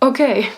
Okay.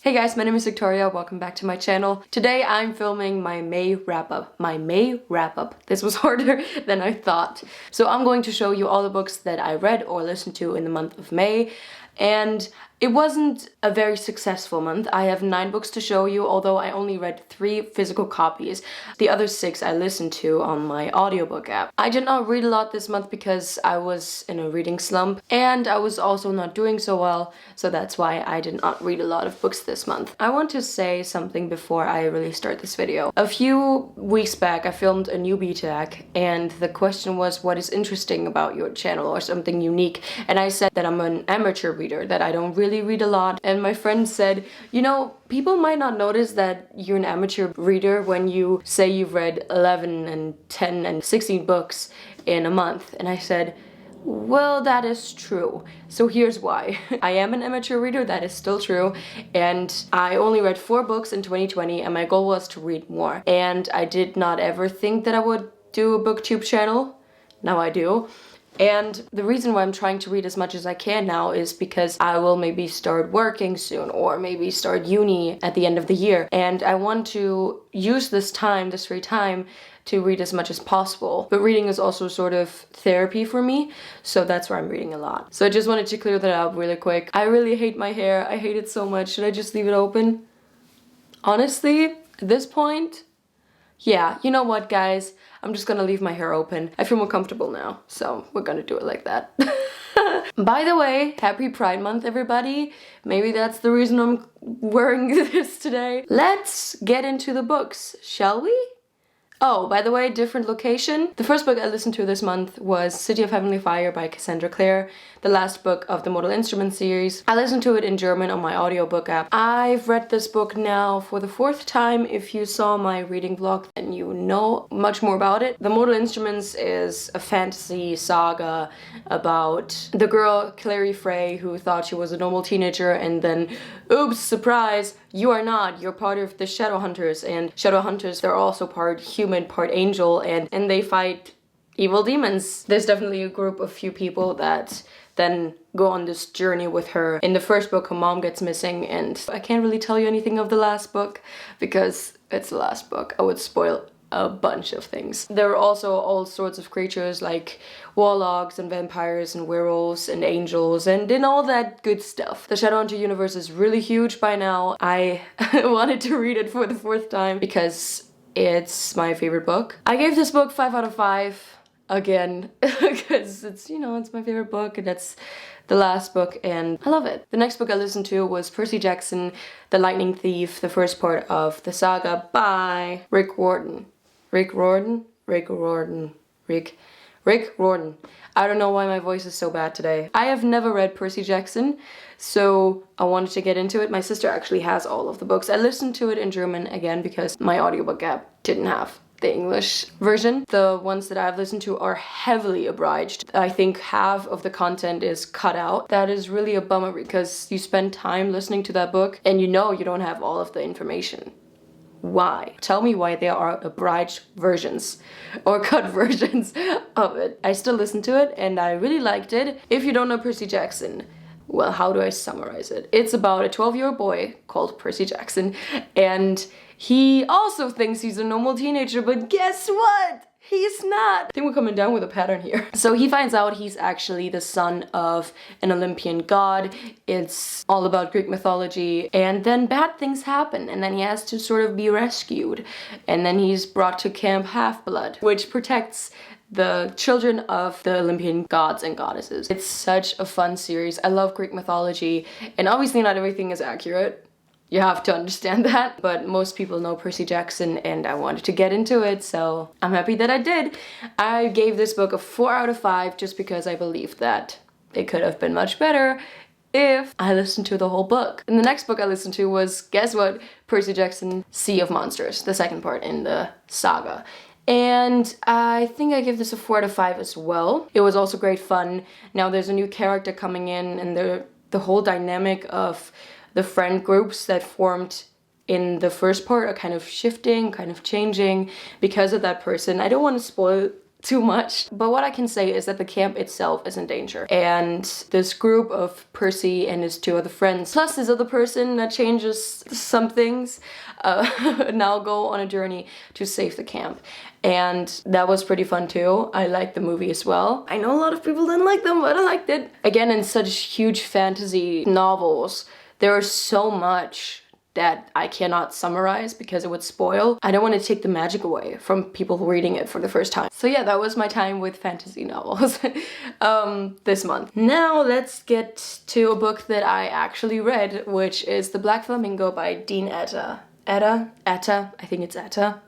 Hey guys, my name is Victoria, welcome back to my channel. Today I'm filming my May wrap-up. This was harder than I thought. So I'm going to show you all the books that I read or listened to in the month of May. And it wasn't a very successful month. I have 9 books to show you, although I only read 3 physical copies. The other 6 I listened to on my audiobook app. I did not read a lot this month because I was in a reading slump and I was also not doing so well, so that's why I did not read a lot of books this month. I want to say something before I really start this video. A few weeks back I filmed a newbie tag and the question was, what is interesting about your channel or something unique? And I said that I'm an amateur reader, that I don't really read a lot, and my friend said, you know, people might not notice that you're an amateur reader when you say you've read 11 and 10 and 16 books in a month. And I said, well, that is true. So here's why. I am an amateur reader, that is still true, and I only read 4 books in 2020 and my goal was to read more. And I did not ever think that I would do a booktube channel. Now I do. And the reason why I'm trying to read as much as I can now is because I will maybe start working soon or maybe start uni at the end of the year. And I want to use this time, this free time, to read as much as possible. But reading is also sort of therapy for me, so that's why I'm reading a lot. So I just wanted to clear that up really quick. I really hate my hair. I hate it so much. Should I just leave it open? Honestly, at this point, yeah, you know what, guys? I'm just gonna leave my hair open. I feel more comfortable now, so we're gonna do it like that. By the way, happy Pride Month, everybody. Maybe that's the reason I'm wearing this today. Let's get into the books, shall we? Oh, by the way, different location. The first book I listened to this month was City of Heavenly Fire by Cassandra Clare, the last book of the Mortal Instruments series. I listened to it in German on my audiobook app. I've read this book now for the 4th time. If you saw my reading vlog, then you know much more about it. The Mortal Instruments is a fantasy saga about the girl Clary Frey who thought she was a normal teenager and then, oops, surprise, you are not. You're part of the Shadowhunters, and Shadowhunters, they're also part human, part angel, and they fight evil demons. There's definitely a group of few people that then go on this journey with her. In the first book, her mom gets missing, and I can't really tell you anything of the last book because it's the last book. I would spoil a bunch of things. There are also all sorts of creatures like warlocks and vampires and werewolves and angels and all that good stuff. The Shadowhunter universe is really huge by now. I wanted to read it for the 4th time because it's my favorite book. I gave this book 5 out of 5 again because it's, you know, it's my favorite book and that's the last book and I love it. The next book I listened to was Percy Jackson, The Lightning Thief, the first part of the saga by Rick Riordan. I don't know why my voice is so bad today. I have never read Percy Jackson, so I wanted to get into it. My sister actually has all of the books. I listened to it in German again because my audiobook app didn't have the English version. The ones that I've listened to are heavily abridged. I think half of the content is cut out. That is really a bummer because you spend time listening to that book and you know you don't have all of the information. Why? Tell me why there are abridged versions or cut versions of it. I still listen to it and I really liked it. If you don't know Percy Jackson, well, how do I summarize it? It's about a 12-year-old boy called Percy Jackson and he also thinks he's a normal teenager, but guess what? He's not. I think we're coming down with a pattern here. So he finds out he's actually the son of an Olympian god. It's all about Greek mythology. And then bad things happen. And then he has to sort of be rescued. And then he's brought to Camp Half-Blood, which protects the children of the Olympian gods and goddesses. It's such a fun series. I love Greek mythology. And obviously not everything is accurate. You have to understand that, but most people know Percy Jackson and I wanted to get into it, so I'm happy that I did. I gave this book a 4 out of 5 just because I believed that it could have been much better if I listened to the whole book. And the next book I listened to was, guess what? Percy Jackson, Sea of Monsters, the second part in the saga. And I think I give this a 4 out of 5 as well. It was also great fun. Now there's a new character coming in and the whole dynamic of the friend groups that formed in the first part are kind of shifting, kind of changing because of that person. I don't want to spoil too much. But what I can say is that the camp itself is in danger. And this group of Percy and his two other friends, plus this other person that changes some things, now go on a journey to save the camp. And that was pretty fun too. I liked the movie as well. I know a lot of people didn't like them, but I liked it. Again, in such huge fantasy novels, there is so much that I cannot summarize because it would spoil. I don't want to take the magic away from people reading it for the first time. So yeah, that was my time with fantasy novels this month. Now let's get to a book that I actually read, which is The Black Flamingo by Dean Etta. Etta? I think it's Etta.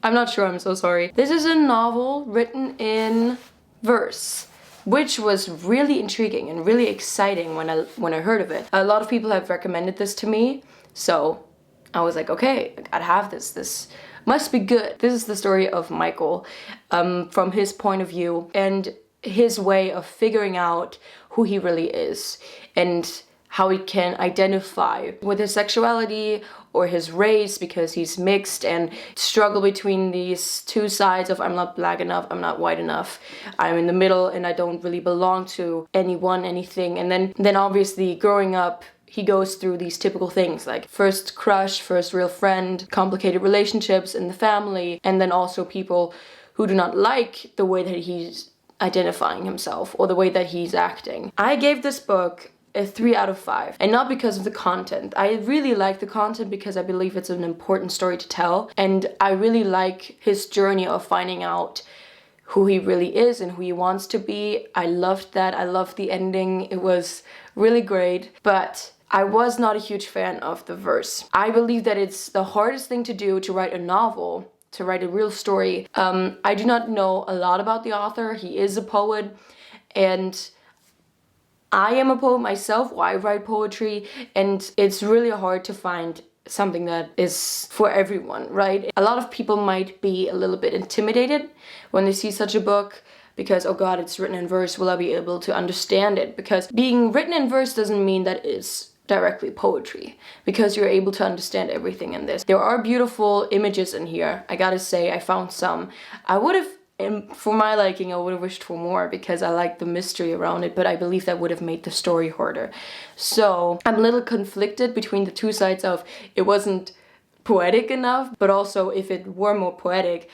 I'm not sure, I'm so sorry. This is a novel written in verse, which was really intriguing and really exciting when I heard of it. A lot of people have recommended this to me, so I was like, okay, I gotta have this. This must be good. This is the story of Michael, from his point of view and his way of figuring out who he really is and how he can identify with his sexuality or his race because he's mixed, and struggle between these two sides of I'm not black enough, I'm not white enough, I'm in the middle and I don't really belong to anyone, anything. And then obviously growing up, he goes through these typical things like first crush, first real friend, complicated relationships in the family, and then also people who do not like the way that he's identifying himself or the way that he's acting. I gave this book a 3 out of 5, and not because of the content. I really like the content because I believe it's an important story to tell, and I really like his journey of finding out who he really is and who he wants to be. I loved that. I loved the ending. It was really great, but I was not a huge fan of the verse. I believe that it's the hardest thing to do to write a novel, to write a real story. I do not know a lot about the author. He is a poet, and I am a poet myself. I write poetry, and it's really hard to find something that is for everyone, right? A lot of people might be a little bit intimidated when they see such a book because, oh God, it's written in verse, will I be able to understand it? Because being written in verse doesn't mean that it's directly poetry, because you're able to understand everything in this. There are beautiful images in here. I gotta say, I found some. I would have, for my liking, I would have wished for more because I like the mystery around it, but I believe that would have made the story harder. So I'm a little conflicted between the two sides of it wasn't poetic enough, but also if it were more poetic,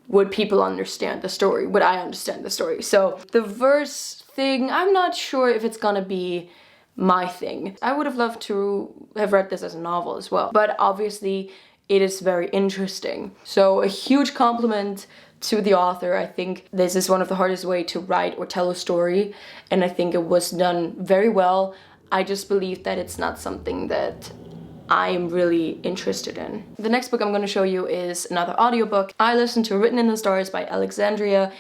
would people understand the story? Would I understand the story? So the verse thing, I'm not sure if it's gonna be my thing. I would have loved to have read this as a novel as well, but obviously it is very interesting. So a huge compliment to the author. I think this is one of the hardest way to write or tell a story, and I think it was done very well. I just believe that it's not something that I'm really interested in. The next book I'm going to show you is another audiobook. I listened to Written in the Stars by Alexandria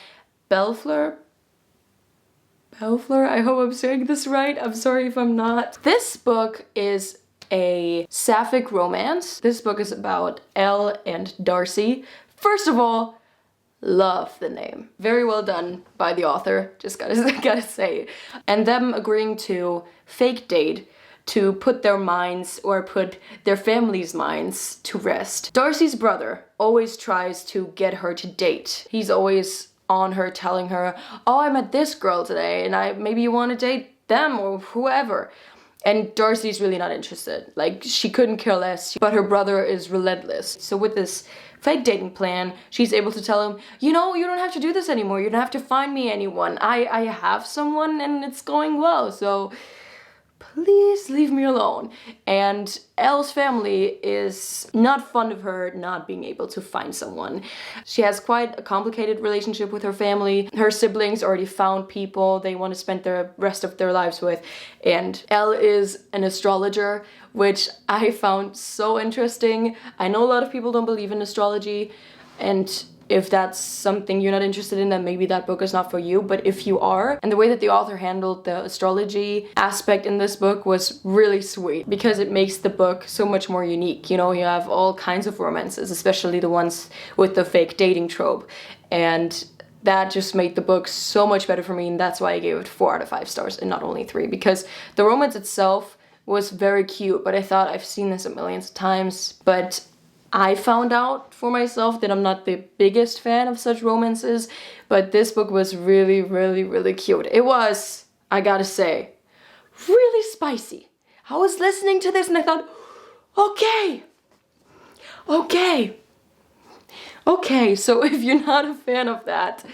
Belfleur. I hope I'm saying this right. I'm sorry if I'm not. This book is a sapphic romance. This book is about Elle and Darcy. First of all, love the name. Very well done by the author, just gotta say. And them agreeing to fake date to put their minds or put their family's minds to rest. Darcy's brother always tries to get her to date. He's always on her, telling her, oh, I met this girl today and maybe you want to date them or whoever. And Darcy's really not interested. Like, she couldn't care less, but her brother is relentless. So with this fake dating plan, she's able to tell him, you know, you don't have to do this anymore. You don't have to find me anyone. I have someone and it's going well, so please leave me alone. And Elle's family is not fond of her not being able to find someone. She has quite a complicated relationship with her family. Her siblings already found people they want to spend the rest of their lives with. And Elle is an astrologer, which I found so interesting. I know a lot of people don't believe in astrology, and if that's something you're not interested in, then maybe that book is not for you. But if you are, and the way that the author handled the astrology aspect in this book was really sweet, because it makes the book so much more unique. You know, you have all kinds of romances, especially the ones with the fake dating trope. And that just made the book so much better for me, and that's why I gave it 4 out of 5 stars and not only 3, because the romance itself was very cute, but I thought I've seen this a million times, but I found out for myself that I'm not the biggest fan of such romances, but this book was really, really, really cute. It was, I gotta say, really spicy. I was listening to this and I thought, okay, so if you're not a fan of that,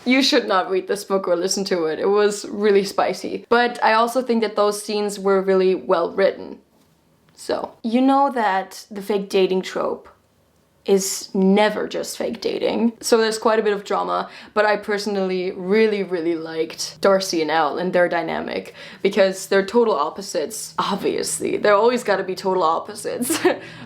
you should not read this book or listen to it. It was really spicy. But I also think that those scenes were really well written. So, you know that the fake dating trope is never just fake dating. So there's quite a bit of drama, but I personally really, really liked Darcy and Elle and their dynamic because they're total opposites, obviously. They're always gotta be total opposites,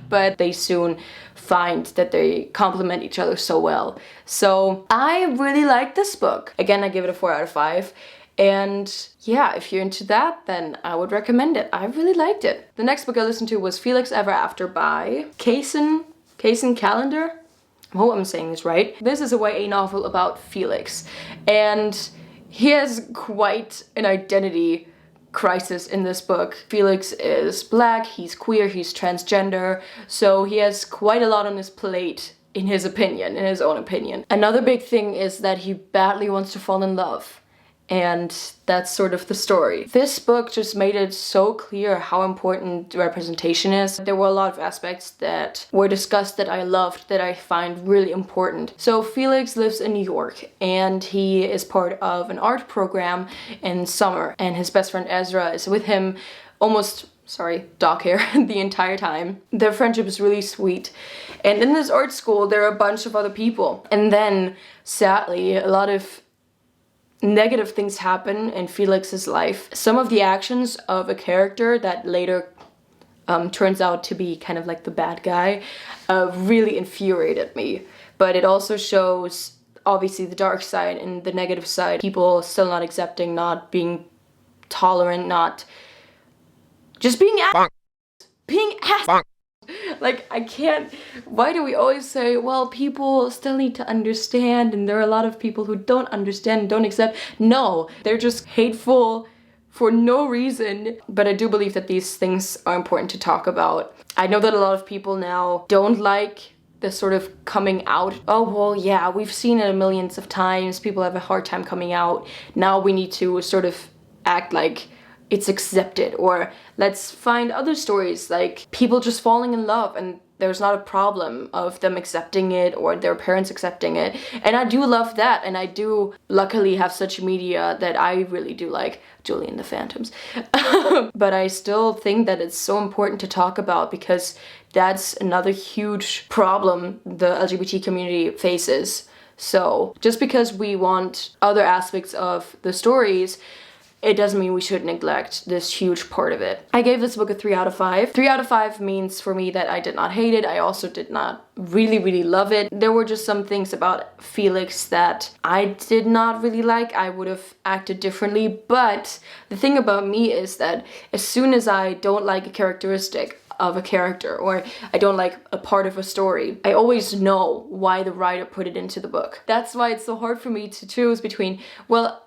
but they soon find that they complement each other so well. So I really like this book. Again, I give it a 4 out of 5. And yeah, if you're into that, then I would recommend it. I really liked it. The next book I listened to was Felix Ever After by Kaysen Calendar. I hope I'm saying this right. This is a YA novel about Felix, and he has quite an identity crisis in this book. Felix is black, he's queer, he's transgender, so he has quite a lot on his plate in his opinion, in his own opinion. Another big thing is that he badly wants to fall in love. And that's sort of the story. This book just made it so clear how important representation is. There were a lot of aspects that were discussed that I loved, that I find really important. So Felix lives in New York and he is part of an art program in summer, and his best friend Ezra is with him dark hair, the entire time. Their friendship is really sweet. And in this art school there are a bunch of other people. And then sadly a lot of negative things happen in Felix's life. Some of the actions of a character that later turns out to be kind of like the bad guy really infuriated me. But it also shows obviously the dark side and the negative side. People still not accepting, not being tolerant, not just being like, I can't, why do we always say, well, people still need to understand and there are a lot of people who don't understand and don't accept? No, they're just hateful for no reason. But I do believe that these things are important to talk about. I know that a lot of people now don't like this sort of coming out. Oh, well, yeah, we've seen it millions of times. People have a hard time coming out. Now we need to sort of act like it's accepted, or let's find other stories like people just falling in love and there's not a problem of them accepting it or their parents accepting it. And I do love that, and I do luckily have such media that I really do like. Julie and the Phantoms. But I still think that it's so important to talk about because that's another huge problem the LGBT community faces. So just because we want other aspects of the stories, it doesn't mean we should neglect this huge part of it. I gave this book a 3 out of 5. 3 out of 5 means for me that I did not hate it. I also did not really love it. There were just some things about Felix that I did not really like. I would have acted differently. But the thing about me is that as soon as I don't like a characteristic of a character or I don't like a part of a story, I always know why the writer put it into the book. That's why it's so hard for me to choose between, well,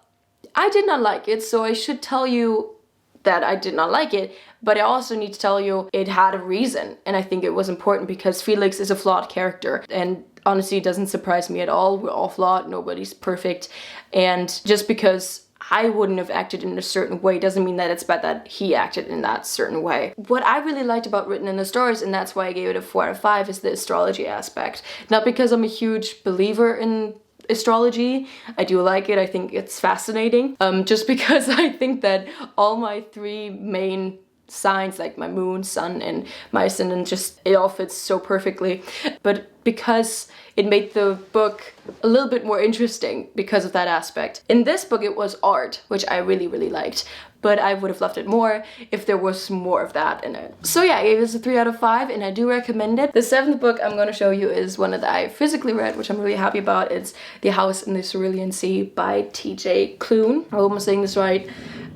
I did not like it, so I should tell you that I did not like it, but I also need to tell you it had a reason, and I think it was important because Felix is a flawed character, and honestly it doesn't surprise me at all. We're all flawed, nobody's perfect, and just because I wouldn't have acted in a certain way doesn't mean that it's bad that he acted in that certain way. What I really liked about Written in the Stars, and that's why I gave it a 4 out of 5, is the astrology aspect. Not because I'm a huge believer in astrology. I do like it. I think it's fascinating. Just because I think that all my 3 main signs, like my moon, sun, and my ascendant, just it all fits so perfectly. But because it made the book a little bit more interesting because of that aspect. In this book it was art, which I really liked, but I would have loved it more if there was more of that in it. So yeah, I gave this a 3 out of 5 and I do recommend it. The 7th book I'm going to show you is one that I physically read, which I'm really happy about. It's The House in the Cerulean Sea by TJ Klune. I hope I'm saying this right.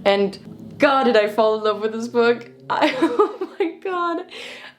And God, did I fall in love with this book. Oh my god.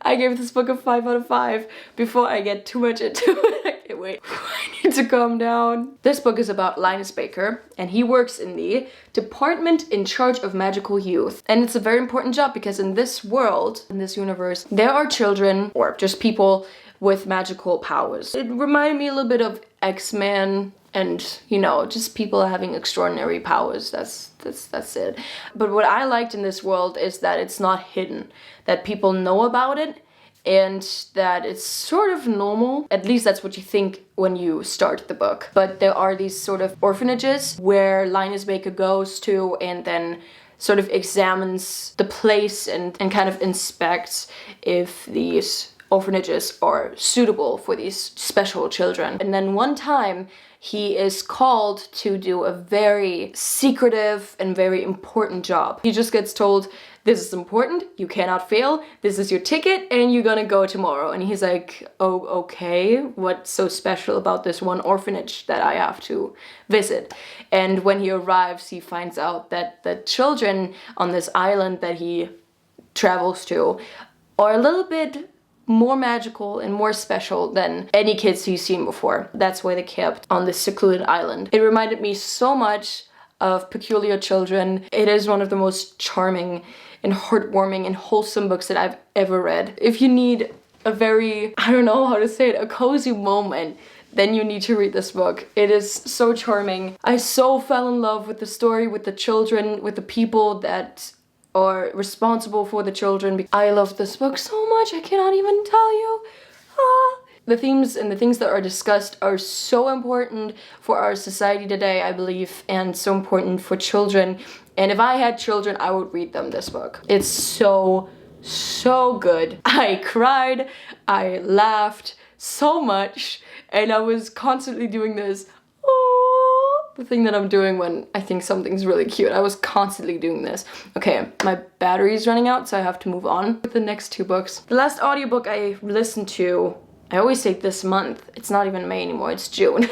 I gave this book a 5 out of 5. Before I get too much into it, Wait, I need to calm down. This book is about Linus Baker, and he works in the department in charge of magical youth. And it's a very important job because in this world, in this universe, there are children or just people with magical powers. It reminded me a little bit of X-Men and, you know, just people having extraordinary powers. That's it. But what I liked in this world is that it's not hidden, that people know about it, and that it's sort of normal. At least that's what you think when you start the book. But there are these sort of orphanages where Linus Baker goes to and then sort of examines the place and kind of inspects if these orphanages are suitable for these special children. And then one time he is called to do a very secretive and very important job. He just gets told, this is important, you cannot fail, this is your ticket, and you're gonna go tomorrow. And he's like, oh, okay, what's so special about this one orphanage that I have to visit? And when he arrives, he finds out that the children on this island that he travels to are a little bit more magical and more special than any kids he's seen before. That's why they kept on this secluded island. It reminded me so much of Peculiar Children. It is one of the most charming and heartwarming and wholesome books that I've ever read. If you need a very, I don't know how to say it, a cozy moment, then you need to read this book. It is so charming. I so fell in love with the story, with the children, with the people that are responsible for the children. I love this book so much, I cannot even tell you. The themes and the things that are discussed are so important for our society today, I believe, and so important for children. And if I had children, I would read them this book. It's so good. I cried, I laughed so much, and I was constantly doing this, the thing that I'm doing when I think something's really cute. I was constantly doing this. Okay, my battery is running out, so I have to move on with the next two books. The last audiobook I listened to, I always say this month, it's not even May anymore, it's June,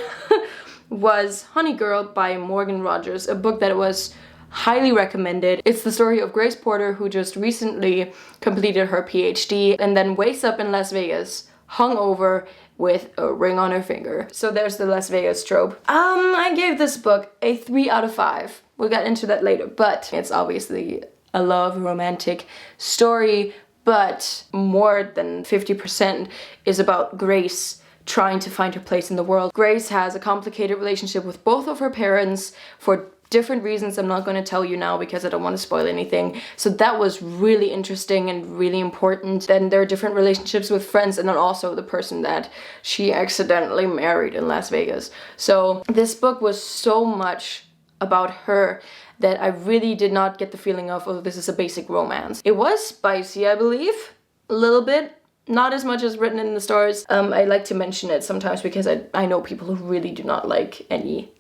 was Honey Girl by Morgan Rogers, a book that was highly recommended. It's the story of Grace Porter, who just recently completed her PhD and then wakes up in Las Vegas, hungover, with a ring on her finger. So there's the Las Vegas trope. I gave this book a 3 out of 5. We'll get into that later, but it's obviously a love romantic story, but more than 50% is about Grace trying to find her place in the world. Grace has a complicated relationship with both of her parents for different reasons I'm not going to tell you now because I don't want to spoil anything. So that was really interesting and really important. Then there are different relationships with friends and then also the person that she accidentally married in Las Vegas. So this book was so much about her that I really did not get the feeling of, oh, this is a basic romance. It was spicy, I believe, a little bit. Not as much as Written in the Stars. I like to mention it sometimes because I know people who really do not like any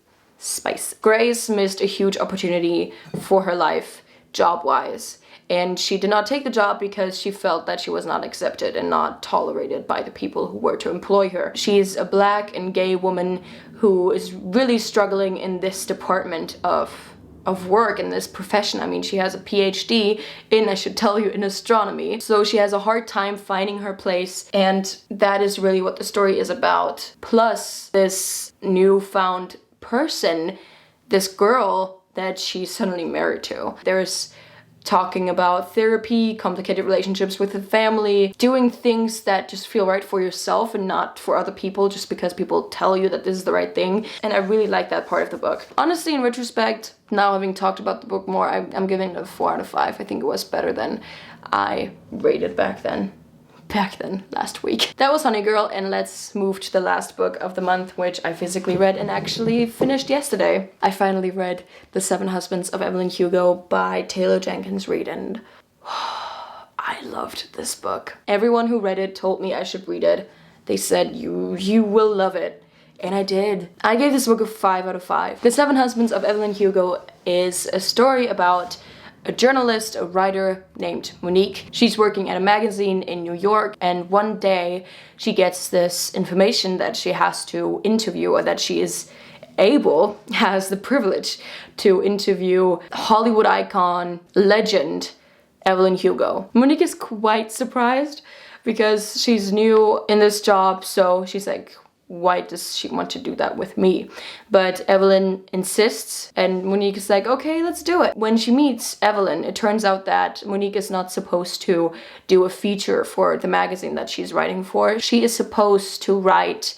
spice. Grace missed a huge opportunity for her life, job-wise, and she did not take the job because she felt that she was not accepted and not tolerated by the people who were to employ her. She's a black and gay woman who is really struggling in this department of work, in this profession. I mean, she has a PhD in, I should tell you, in astronomy. So she has a hard time finding her place, and that is really what the story is about. Plus, this newfound person, this girl that she's suddenly married to. There's talking about therapy, complicated relationships with the family, doing things that just feel right for yourself and not for other people just because people tell you that this is the right thing. And I really like that part of the book. Honestly, in retrospect, now having talked about the book more, I'm giving it a 4 out of 5. I think it was better than I rated back then last week. That was Honey Girl, and let's move to the last book of the month, which I physically read and actually finished yesterday. I finally read The 7 Husbands of Evelyn Hugo by Taylor Jenkins Reid, and I loved this book. Everyone who read it told me I should read it. They said, you will love it. And I did. I gave this book a 5 out of 5. The 7 Husbands of Evelyn Hugo is a story about a journalist, a writer named Monique. She's working at a magazine in New York, and one day she gets this information that she has to interview, or that she is has the privilege to interview Hollywood icon, legend, Evelyn Hugo. Monique is quite surprised because she's new in this job, so she's like, why does she want to do that with me? But Evelyn insists, and Monique is like, okay, let's do it. When she meets Evelyn, it turns out that Monique is not supposed to do a feature for the magazine that she's writing for. She is supposed to write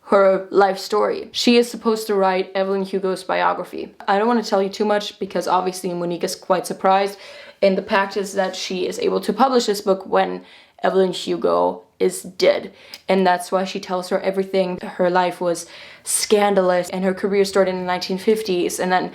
her life story. She is supposed to write Evelyn Hugo's biography. I don't want to tell you too much because obviously Monique is quite surprised, and the pact is that she is able to publish this book when Evelyn Hugo is dead. And that's why she tells her everything. Her life was scandalous and her career started in the 1950s and then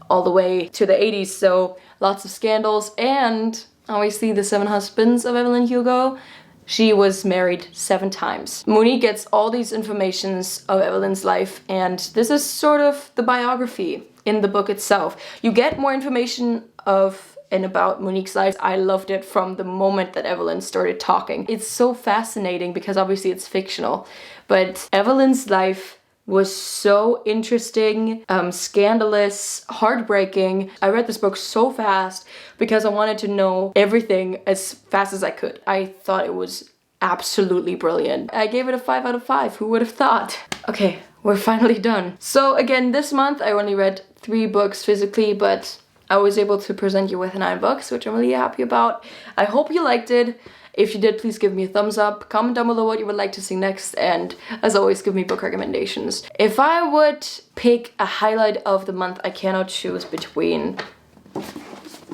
all the way to the 80s. So lots of scandals, and obviously the 7 husbands of Evelyn Hugo. She was married 7 times. Monique gets all these informations of Evelyn's life, and this is sort of the biography in the book itself. You get more information of and about Monique's life. I loved it from the moment that Evelyn started talking. It's so fascinating because obviously it's fictional, but Evelyn's life was so interesting, scandalous, heartbreaking. I read this book so fast because I wanted to know everything as fast as I could. I thought it was absolutely brilliant. I gave it a 5 out of 5. Who would have thought? Okay, we're finally done. So again, this month I only read 3 books physically, but I was able to present you with 9 books, which I'm really happy about. I hope you liked it. If you did, please give me a thumbs up. Comment down below what you would like to see next, and as always, give me book recommendations. If I would pick a highlight of the month, I cannot choose between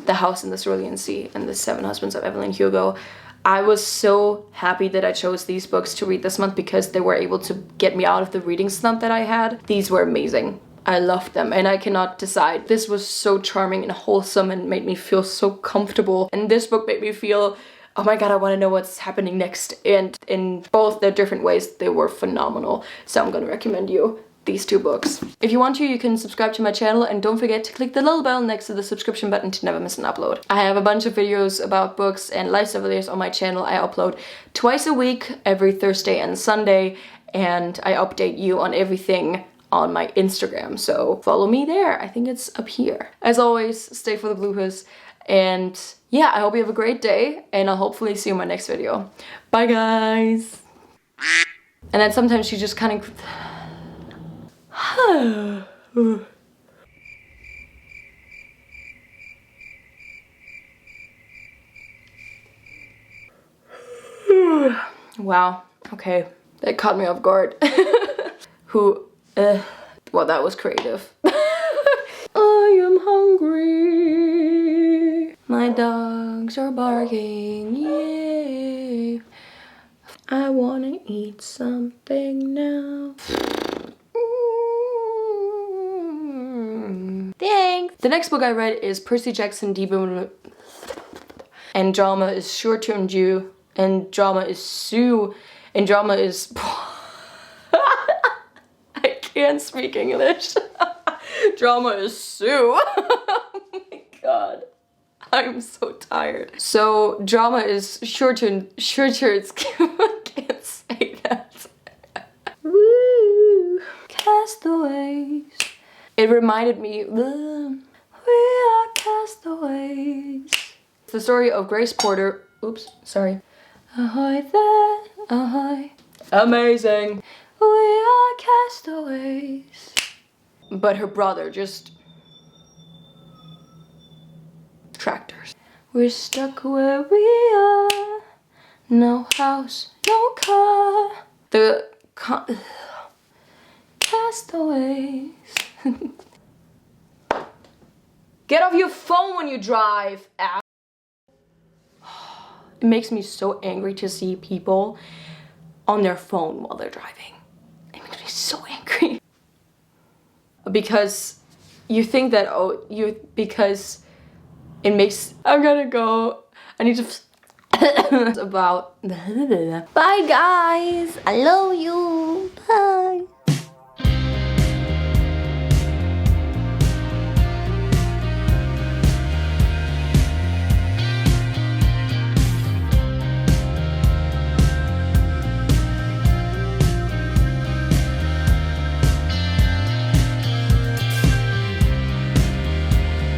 The House in the Cerulean Sea and The 7 Husbands of Evelyn Hugo. I was so happy that I chose these books to read this month because they were able to get me out of the reading slump that I had. These were amazing. I loved them, and I cannot decide. This was so charming and wholesome and made me feel so comfortable. And this book made me feel, oh my god, I want to know what's happening next. And in both their different ways, they were phenomenal. So I'm gonna recommend you these 2 books. If you want to, you can subscribe to my channel, and don't forget to click the little bell next to the subscription button to never miss an upload. I have a bunch of videos about books and lifestyle videos on my channel. I upload twice a week, every Thursday and Sunday, and I update you on everything on my Instagram, so follow me there. I think it's up here. As always, stay for the bloopers, and yeah, I hope you have a great day, and I'll hopefully see you in my next video. Bye guys! And then sometimes she just kind of wow, okay, that caught me off guard. Well, that was creative. I am hungry. My dogs are barking, yeah. I wanna eat something now. Thanks. The next book I read is Percy Jackson Demon, and drama is sure to endure, and drama is sue, and drama is can't speak English. Drama is Sue. Oh my god. I'm so tired. So drama is sure to I can't say that. Woo. Castaways. It reminded me, we are castaways. It's the story of Grace Porter. Oops, sorry. Ahoy there, ahoy. Amazing. We are castaways. But her brother just... tractors. We're stuck where we are. No house, no car. Castaways. Get off your phone when you drive, ow. It makes me so angry to see people on their phone while they're driving. It makes me so angry. Because you think that, because it makes, I'm gonna go, I need to, about, bye guys, I love you, bye.